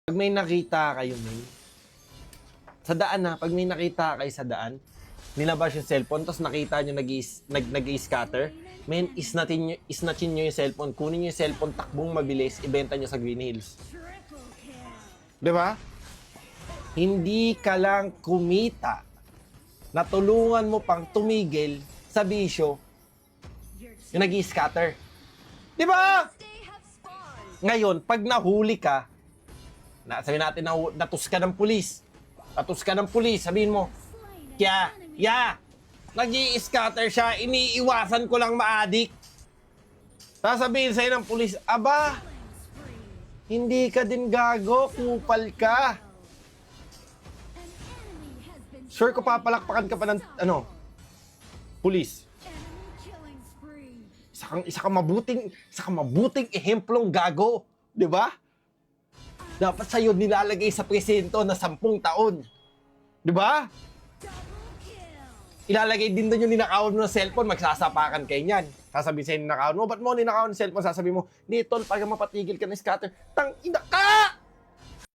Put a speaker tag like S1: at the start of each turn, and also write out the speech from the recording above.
S1: Pag may nakita kayo, men, sa daan pag may nakita kayo sa daan, nilabas yung cellphone, tapos nakita nyo nag-scatter, men, isnatchin nyo yung cellphone, kunin nyo yung cellphone, takbong mabilis, ibenta nyo sa Green Hills. Diba? Hindi ka lang kumita, natulungan mo pang tumigil sa bisyo yung nag-scatter. Diba? Ngayon, pag nahuli ka, sabihin natin na natus ka ng pulis. Natus ka ng pulis, sabihin mo, nag-i-scatter siya, iniiwasan ko lang maadik. Sasabihin sa'yo ng pulis, aba, hindi ka din gago, kupal ka. Sure ko papalakpakan ka pa ng, pulis. Isa ka mabuting ehemplong gago, di ba? Dapat sa'yo nilalagay sa presento na 10 taon. Di ba? Ilalagay din doon yung ninakawan mo ng cellphone, magsasapakan kayo niyan. Sasabihin sa'yo ninakawan mo, ba't mo ninakawan ng cellphone? Sasabihin mo, hindi tol, pag mapatigil ka ng scatter, tang ina ka!